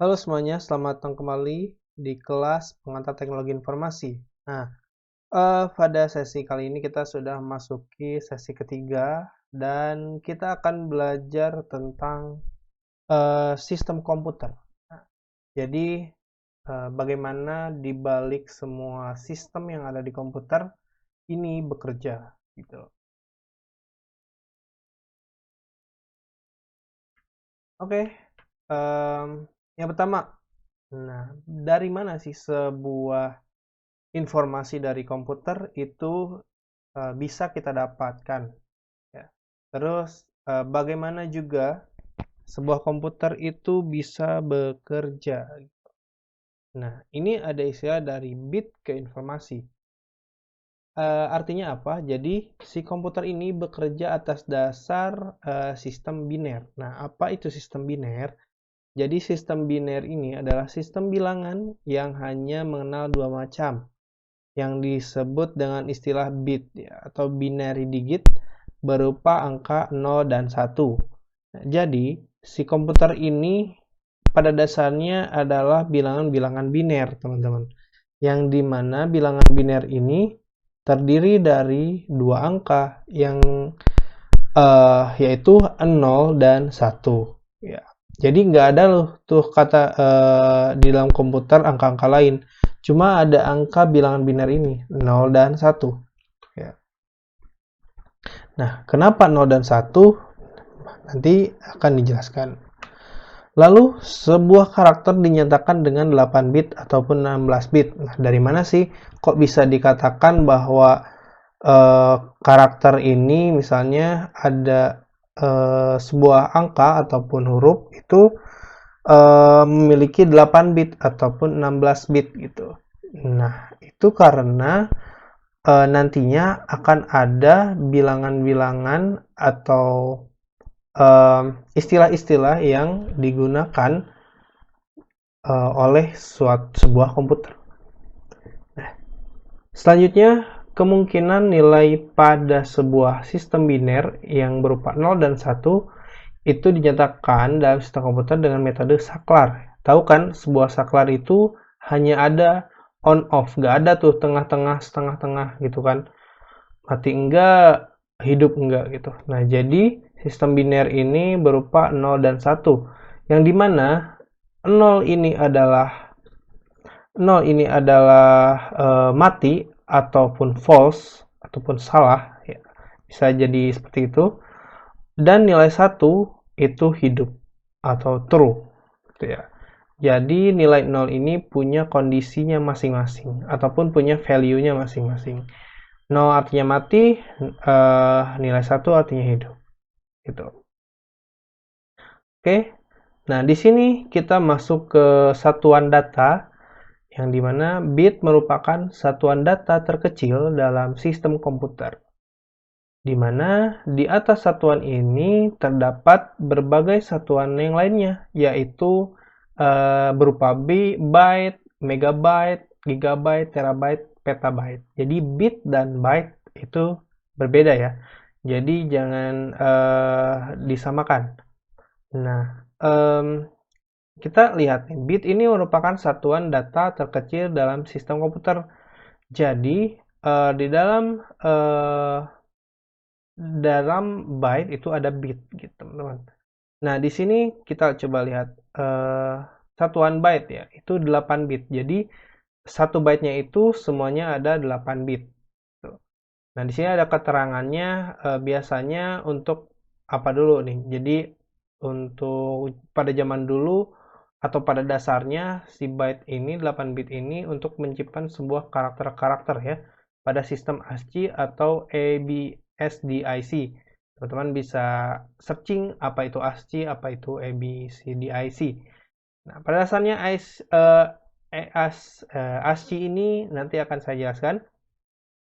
Halo semuanya, selamat datang kembali di kelas pengantar teknologi informasi. Nah, pada sesi kali ini kita sudah masuki sesi ketiga dan kita akan belajar tentang sistem komputer. Nah, jadi, bagaimana di balik semua sistem yang ada di komputer ini bekerja, gitu. Oke, yang pertama, nah dari mana sih sebuah informasi dari komputer itu bisa kita dapatkan ya. Terus bagaimana juga sebuah komputer itu bisa bekerja. Nah, ini ada istilah dari bit ke informasi. Artinya apa? Jadi si komputer ini bekerja atas dasar sistem biner. Nah, apa itu sistem biner? Jadi sistem biner ini adalah sistem bilangan yang hanya mengenal dua macam, yang disebut dengan istilah bit ya, atau binary digit berupa angka 0 dan 1. Nah, jadi, si komputer ini pada dasarnya adalah bilangan-bilangan biner, teman-teman. Yang dimana bilangan biner ini terdiri dari dua angka yang yaitu 0 dan 1. Ya. Jadi nggak ada loh tuh kata di dalam komputer angka-angka lain. Cuma ada angka bilangan biner ini, 0 dan 1. Ya. Nah, kenapa 0 dan 1? Nanti akan dijelaskan. Lalu, sebuah karakter dinyatakan dengan 8 bit ataupun 16 bit. Nah, dari mana sih kok bisa dikatakan bahwa karakter ini misalnya ada sebuah angka ataupun huruf itu memiliki 8 bit ataupun 16 bit gitu. Nah, itu karena nantinya akan ada bilangan-bilangan atau istilah-istilah yang digunakan oleh sebuah komputer. Nah, selanjutnya, kemungkinan nilai pada sebuah sistem biner yang berupa 0 dan 1 itu dinyatakan dalam sistem komputer dengan metode saklar. Tahu kan, sebuah saklar itu hanya ada on off, nggak ada tuh tengah-tengah, setengah-tengah gitu kan. Mati enggak, hidup enggak gitu. Nah, jadi sistem biner ini berupa 0 dan 1. Yang dimana 0 ini adalah mati ataupun false ataupun salah ya. Bisa jadi seperti itu. Dan nilai 1 itu hidup atau true gitu ya. Jadi nilai 0 ini punya kondisinya masing-masing ataupun punya value-nya masing-masing. 0 artinya mati, nilai 1 artinya hidup. Gitu. Oke. Nah, di sini kita masuk ke satuan data yang dimana bit merupakan satuan data terkecil dalam sistem komputer. Di mana di atas satuan ini terdapat berbagai satuan yang lainnya, yaitu berupa byte, megabyte, gigabyte, terabyte, petabyte. Jadi bit dan byte itu berbeda ya. Jadi jangan disamakan. Nah, kita lihat nih, bit ini merupakan satuan data terkecil dalam sistem komputer. Jadi di dalam byte itu ada bit gitu, teman-teman. Nah, di sini kita coba lihat satuan byte ya, itu 8 bit. Jadi satu byte-nya itu semuanya ada 8 bit. Nah, di sini ada keterangannya biasanya untuk apa dulu nih. Jadi untuk pada zaman dulu atau pada dasarnya si byte ini 8 bit ini untuk menciptakan sebuah karakter-karakter ya pada sistem ASCII atau ABCDIC. Teman-teman bisa searching apa itu ASCII, apa itu ABCDIC. Nah, pada dasarnya ASCII ini nanti akan saya jelaskan.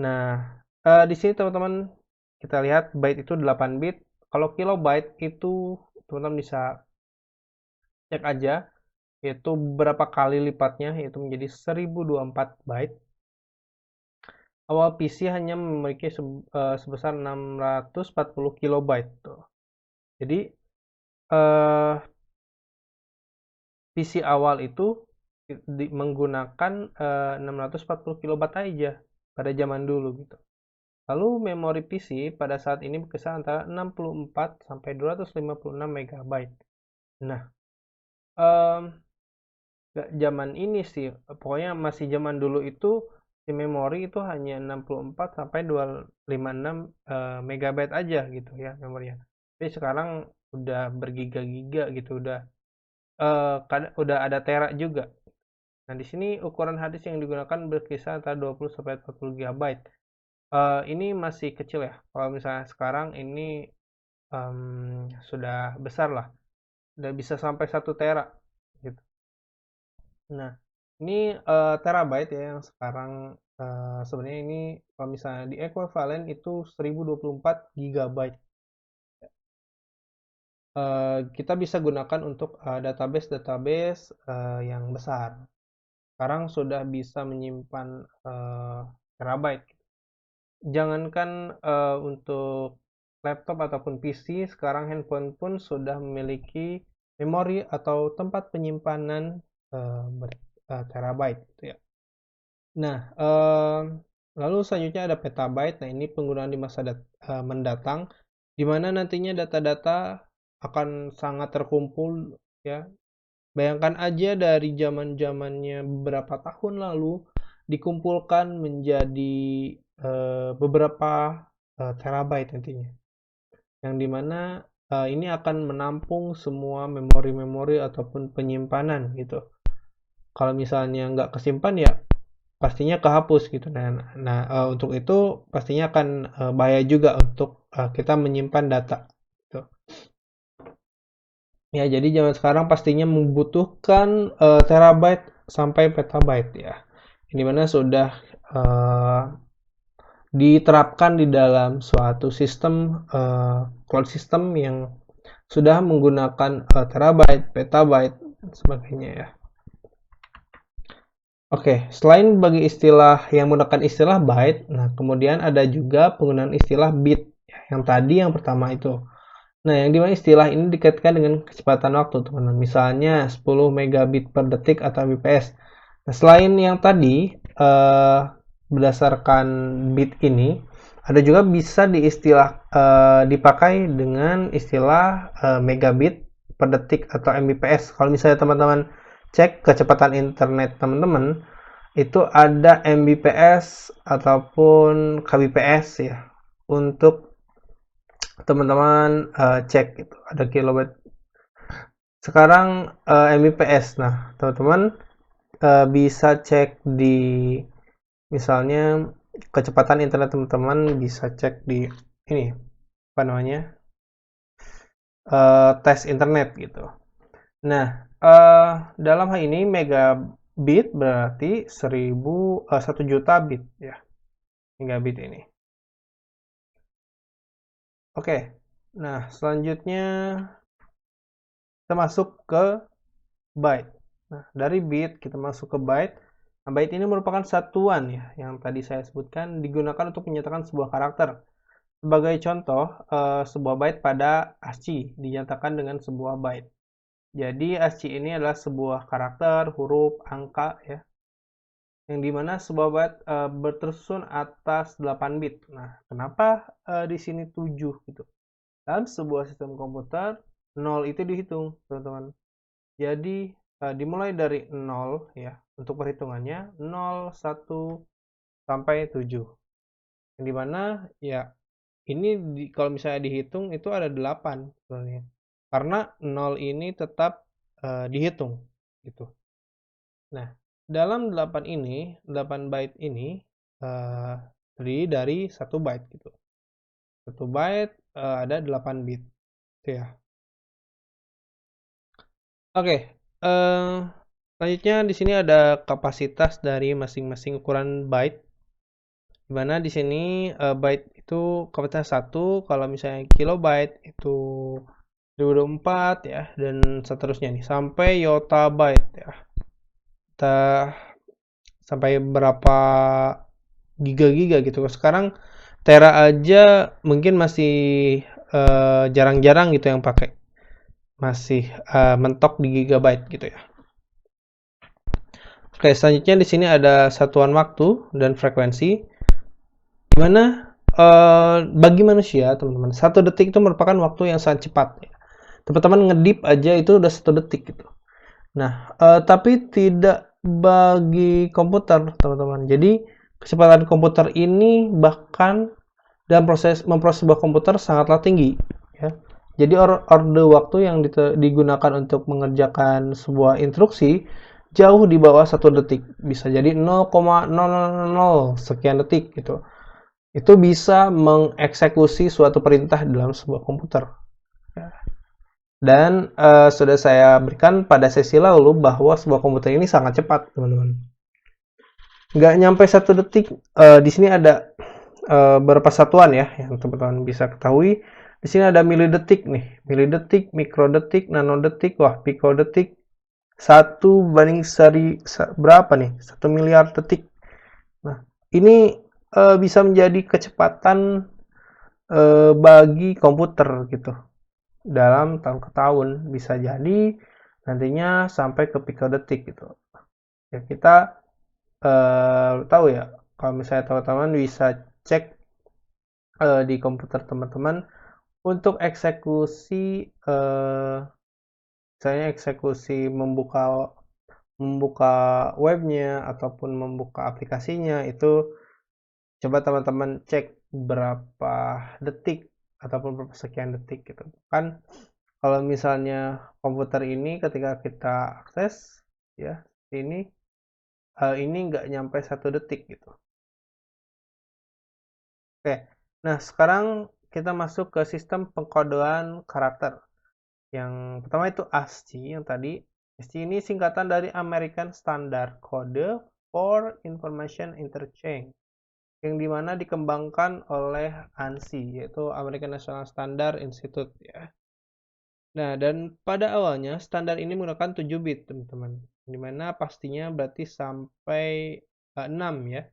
Nah, di sini teman-teman kita lihat byte itu 8 bit. Kalau kilobyte itu teman-teman bisa cek aja yaitu berapa kali lipatnya, yaitu menjadi 1024 byte. Awal PC hanya memiliki sebesar 640 kilobyte tuh. Jadi PC awal itu menggunakan 640 kilobyte aja pada zaman dulu gitu. Lalu memori PC pada saat ini berkisar antara 64 sampai 256 MB. Nah, zaman ini sih, pokoknya masih zaman dulu itu si memori itu hanya 64 sampai 256 MB aja gitu ya memorinya. Tapi sekarang udah bergiga-giga gitu, udah ada tera juga. Nah, di sini ukuran hard disk yang digunakan berkisar antara 20 sampai 40 GB. Ini masih kecil ya. Kalau misalnya sekarang ini sudah besar lah. Udah bisa sampai 1 tera gitu. Nah, ini terabyte ya yang sekarang sebenarnya ini kalau misalnya di equivalent itu 1024 GB. Kita bisa gunakan untuk database-database yang besar. Sekarang sudah bisa menyimpan terabyte. Jangankan untuk laptop ataupun PC, sekarang handphone pun sudah memiliki memori atau tempat penyimpanan terabyte gitu ya. Nah, lalu selanjutnya ada petabyte. Nah, ini penggunaan di masa mendatang, di mana nantinya data-data akan sangat terkumpul ya. Bayangkan aja dari zaman-zamannya beberapa tahun lalu dikumpulkan menjadi beberapa terabyte nantinya. Yang dimana ini akan menampung semua memori-memori ataupun penyimpanan gitu. Kalau misalnya nggak kesimpan ya pastinya kehapus gitu. Nah, untuk itu pastinya akan bahaya juga untuk kita menyimpan data. Gitu. Ya, jadi zaman sekarang pastinya membutuhkan terabyte sampai petabyte ya. Ini mana sudah diterapkan di dalam suatu sistem cloud system yang sudah menggunakan terabyte, petabyte, dan sebagainya ya. Oke, selain bagi istilah yang menggunakan istilah byte, nah kemudian ada juga penggunaan istilah bit. Yang tadi yang pertama itu. Nah, yang dimana istilah ini dikaitkan dengan kecepatan waktu, teman-teman. Misalnya 10 megabit per detik atau Mbps. Nah, selain yang tadi, berdasarkan bit ini, ada juga bisa dipakai dengan istilah megabit per detik atau Mbps. Kalau misalnya teman-teman cek kecepatan internet teman-teman, itu ada Mbps ataupun kbps ya. Untuk teman-teman cek gitu, ada kilobyte. Sekarang Mbps. Nah, teman-teman bisa cek di misalnya kecepatan internet teman-teman bisa cek di ini apa namanya tes internet gitu. Nah, dalam hal ini megabit berarti 1 juta bit ya, megabit ini. Oke, nah selanjutnya kita masuk ke byte. Nah, dari bit kita masuk ke byte. Nah, byte ini merupakan satuan ya, yang tadi saya sebutkan digunakan untuk menyatakan sebuah karakter. Sebagai contoh, sebuah byte pada ASCII dinyatakan dengan sebuah byte. Jadi ASCII ini adalah sebuah karakter, huruf, angka ya. Yang dimana sebuah byte bertersusun atas 8 bit. Nah, kenapa di sini 7 gitu? Dalam sebuah sistem komputer, 0 itu dihitung, teman-teman. Jadi dimulai dari 0 ya, untuk perhitungannya 0, 1 sampai 7. Yang dimana ya ini kalau misalnya dihitung itu ada 8 sebenarnya. Karena 0 ini tetap dihitung gitu. Nah, dalam 8 byte ini terdiri dari 1 byte gitu. 1 byte ada 8 bit gitu ya. Oke, selanjutnya di sini ada kapasitas dari masing-masing ukuran byte. Di mana di sini byte itu kapasitas 1, kalau misalnya kilobyte itu 2024 ya, dan seterusnya nih sampai yottabyte ya. Kita sampai berapa giga gitu. Sekarang tera aja mungkin masih jarang-jarang gitu yang pakai. Masih mentok di gigabyte gitu ya. Oke, selanjutnya di sini ada satuan waktu dan frekuensi, di mana bagi manusia, teman-teman, 1 detik itu merupakan waktu yang sangat cepat. Teman-teman ngedip aja itu udah 1 detik gitu. Nah, tapi tidak bagi komputer, teman-teman. Jadi, kecepatan komputer ini bahkan dalam memproses sebuah komputer sangatlah tinggi, ya. Jadi orde waktu yang digunakan untuk mengerjakan sebuah instruksi jauh di bawah 1 detik, bisa jadi 0,000 sekian detik gitu. Itu bisa mengeksekusi suatu perintah dalam sebuah komputer. Dan sudah saya berikan pada sesi lalu bahwa sebuah komputer ini sangat cepat, teman-teman. Nggak nyampe 1 detik. Di sini ada beberapa satuan ya yang teman-teman bisa ketahui. Di sini ada milidetik nih, milidetik, mikrodetik, nanodetik, wah pikodetik. 1 banding berapa nih? 1 miliar detik. Nah, ini bisa menjadi kecepatan bagi komputer gitu. Dalam tahun ke tahun bisa jadi nantinya sampai ke pikodetik gitu. Ya kita tahu ya, kalau misalnya teman-teman bisa cek di komputer teman-teman untuk eksekusi misalnya eksekusi membuka membuka webnya ataupun membuka aplikasinya, itu coba teman-teman cek berapa detik ataupun berapa sekian detik gitu. Kan kalau misalnya komputer ini ketika kita akses ya ini nggak nyampe 1 detik gitu. Oke, nah sekarang kita masuk ke sistem pengkodean karakter. Yang pertama itu ASCII yang tadi. ASCII ini singkatan dari American Standard Code for Information Interchange, yang dimana dikembangkan oleh ANSI, yaitu American National Standard Institute ya. Nah, dan pada awalnya standar ini menggunakan 7 bit, teman-teman. Dimana pastinya berarti sampai 6 ya.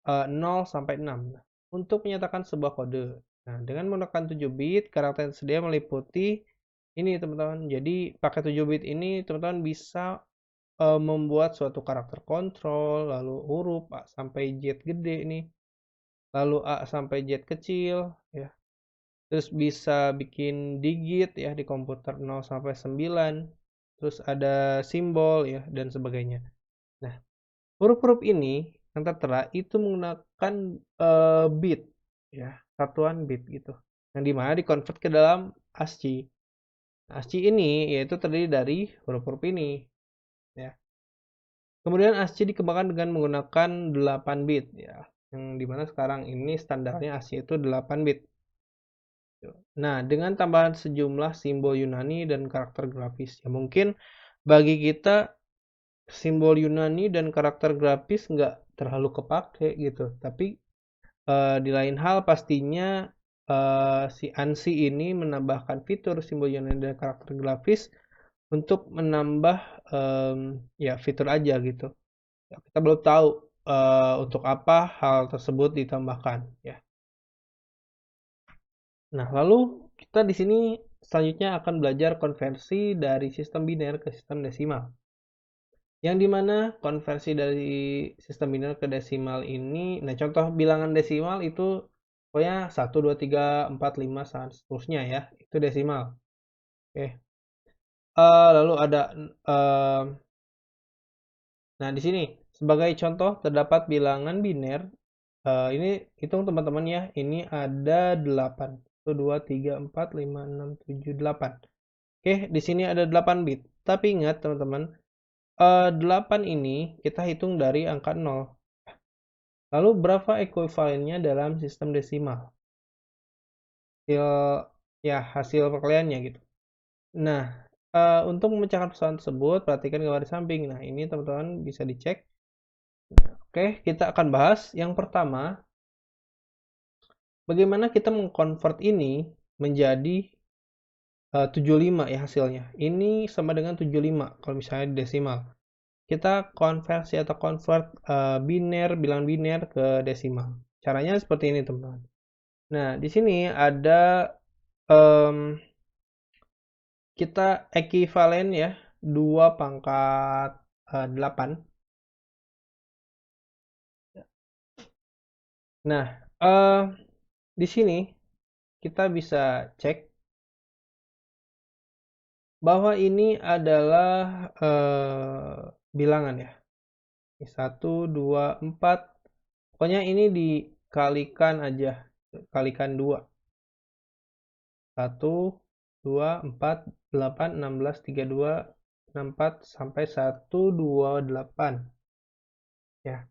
0 sampai 6. Untuk menyatakan sebuah kode. Nah, dengan menggunakan 7 bit, karakter yang tersedia meliputi ini, teman-teman. Jadi, pakai 7 bit ini, teman-teman bisa membuat suatu karakter kontrol, lalu huruf A sampai Z gede nih, lalu A sampai Z kecil, ya. Terus bisa bikin digit ya di komputer 0 sampai 9. Terus ada simbol ya dan sebagainya. Nah, huruf-huruf ini yang tertera itu menggunakan bit ya, satuan bit gitu. Yang dimana dikonvert ke dalam ASCII. ASCII ini yaitu terdiri dari huruf-huruf ini ya. Kemudian ASCII dikembangkan dengan menggunakan 8 bit ya. Yang dimana sekarang ini standarnya ASCII itu 8 bit. Nah, dengan tambahan sejumlah simbol Yunani dan karakter grafis. Ya mungkin bagi kita simbol Yunani dan karakter grafis nggak terlalu kepake gitu. Tapi di lain hal pastinya si ANSI ini menambahkan fitur simbol Yunani dan karakter grafis untuk menambah ya fitur aja gitu. Ya, kita belum tahu untuk apa hal tersebut ditambahkan ya. Nah, lalu kita di sini selanjutnya akan belajar konversi dari sistem biner ke sistem desimal. Yang dimana konversi dari sistem biner ke desimal ini, nah contoh bilangan desimal itu pokoknya 1, 2, 3, 4, 5, dan seterusnya ya, itu desimal. Oke. Lalu ada, nah di sini sebagai contoh terdapat bilangan biner, ini hitung teman-teman ya, ini ada 8. 1, 2, 3, 4, 5, 6, 7, 8. Oke, di sini ada 8 bit. Tapi ingat teman-teman, 8 ini kita hitung dari angka 0. Lalu berapa ekuivalennya dalam sistem desimal? Hasil perkaliannya gitu. Nah, untuk memecahkan persoalan tersebut, perhatikan gambar di samping. Nah, ini teman-teman bisa dicek. Oke, kita akan bahas yang pertama, bagaimana kita mengkonvert ini menjadi 75 ya hasilnya. Ini sama dengan 75 kalau misalnya desimal. Kita konversi atau convert bilangan biner ke desimal. Caranya seperti ini, teman-teman. Nah, di sini ada kita ekivalen ya 2 pangkat 8. Nah, di sini kita bisa cek bahwa ini adalah bilangan ya. 1, 2, 4. Pokoknya ini dikalikan aja. Kalikan 2. 1, 2, 4, 8, 16, 32, 64, sampai 128. Ya.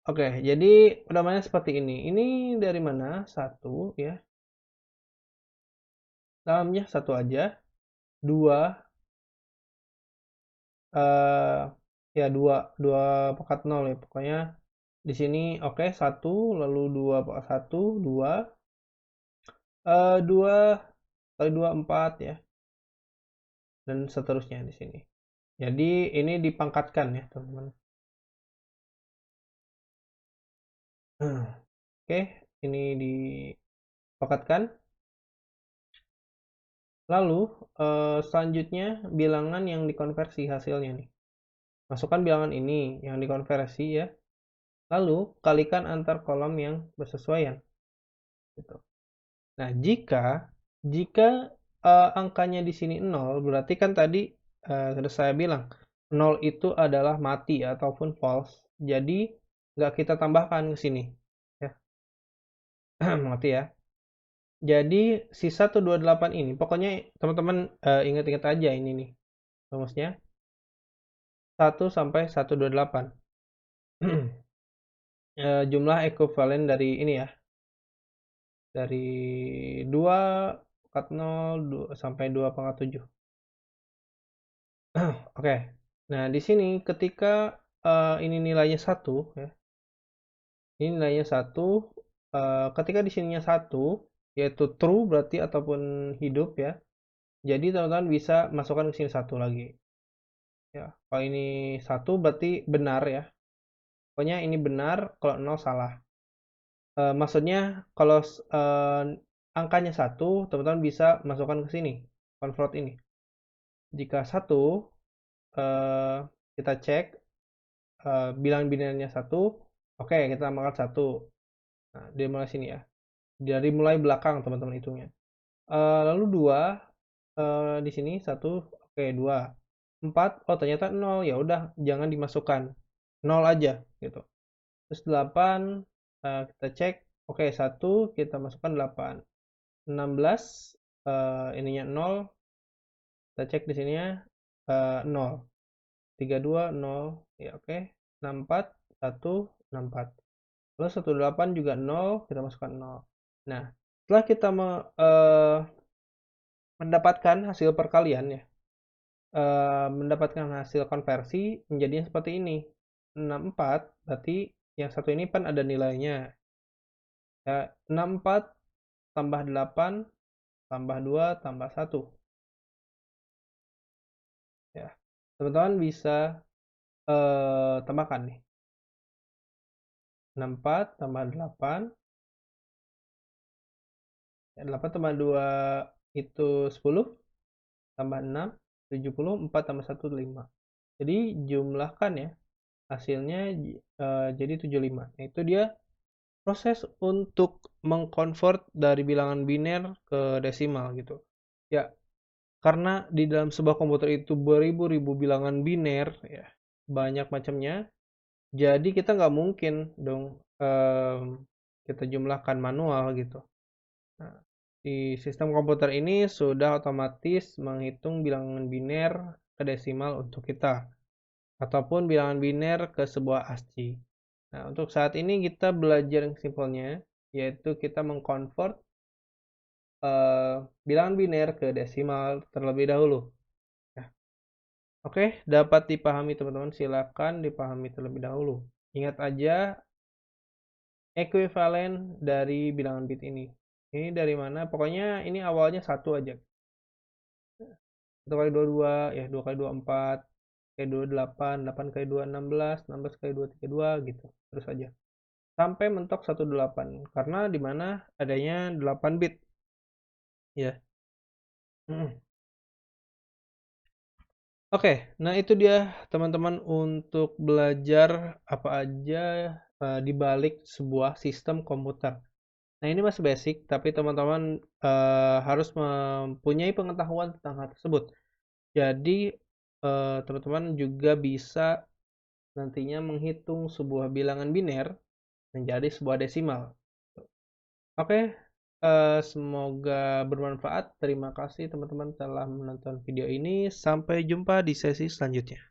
Oke, jadi pedomannya seperti ini. Ini dari mana? 1 ya. Dalamnya 1 aja. 2 ya 2 pangkat 0 ya. Pokoknya di sini oke 1 lalu 2 pangkat 1 2 2 kali 2 4 ya. Dan seterusnya di sini. Jadi ini dipangkatkan ya, teman-teman. Oke, ini dipangkatkan. Lalu selanjutnya bilangan yang dikonversi hasilnya nih. Masukkan bilangan ini yang dikonversi ya. Lalu kalikan antar kolom yang bersesuaian. Gitu. Nah, jika angkanya di sini 0, berarti kan tadi sudah saya bilang 0 itu adalah mati ataupun false. Jadi nggak kita tambahkan ke sini. Ya. Mati ya. Jadi si 128 ini, pokoknya teman-teman ingat-ingat aja ini nih rumusnya. 1 sampai 128. Jumlah ekuivalen dari ini ya. Dari 2 pangkat 0 sampai 2 pangkat 7. Oke. Nah, di sini ketika ini nilainya 1 ya. Ini nilainya 1, ketika di sininya 1 yaitu true berarti ataupun hidup ya. Jadi teman-teman bisa masukkan ke sini 1 lagi. Ya, kalau ini 1 berarti benar ya. Pokoknya ini benar, kalau 0 salah. Maksudnya kalau angkanya 1, teman-teman bisa masukkan ke sini, convert ini. Jika 1, kita cek bilangan binarnya 1, oke, kita tambahkan 1. Nah, dia mulai sini ya. Dari mulai belakang teman-teman hitungnya. Lalu 2, di sini 1, oke 2. 4, oh ternyata 0, ya udah jangan dimasukkan. 0 aja gitu. Terus 8, kita cek, oke 1 kita masukkan 8. 16, ininya 0, kita cek di sininya 0. 32 0 ya oke. 64 1 64. Lalu 18 juga 0, kita masukkan 0. Nah, setelah kita mendapatkan hasil perkalian ya, mendapatkan hasil konversi menjadinya seperti ini. 64 berarti yang satu ini kan ada nilainya. Ya, 64 tambah 8 tambah 2 tambah 1. Ya. Teman-teman bisa tambahkan nih. 64 tambah 8. Ya, 8 tambah 2 itu 10. Tambah 6, 70. 4 tambah 1, 5. Jadi jumlahkan ya. Hasilnya jadi 75. Nah, itu dia proses untuk mengkonvert dari bilangan biner ke desimal gitu. Ya, karena di dalam sebuah komputer itu beribu-ribu bilangan biner ya, banyak macamnya. Jadi kita nggak mungkin dong kita jumlahkan manual gitu. Nah, di sistem komputer ini sudah otomatis menghitung bilangan biner ke desimal untuk kita ataupun bilangan biner ke sebuah ASCII. Nah, untuk saat ini kita belajar yang simpelnya, yaitu kita mengkonvert bilangan biner ke desimal terlebih dahulu. Ya. Oke, dapat dipahami teman-teman, silakan dipahami terlebih dahulu. Ingat aja ekuivalen dari bilangan bit ini. Ini dari mana? Pokoknya ini awalnya 1 aja. 1 kali 2 2, ya 2 kali 2 4, kali 2 8, 8 kali 2 16, 16 kali 2 32 gitu. Terus aja. Sampai mentok 18 karena di mana adanya 8 bit. Ya. Oke, nah itu dia teman-teman untuk belajar apa aja di balik sebuah sistem komputer. Nah, ini masih basic, tapi teman-teman harus mempunyai pengetahuan tentang hal tersebut. Jadi, teman-teman juga bisa nantinya menghitung sebuah bilangan biner menjadi sebuah desimal. Oke, semoga bermanfaat. Terima kasih teman-teman telah menonton video ini. Sampai jumpa di sesi selanjutnya.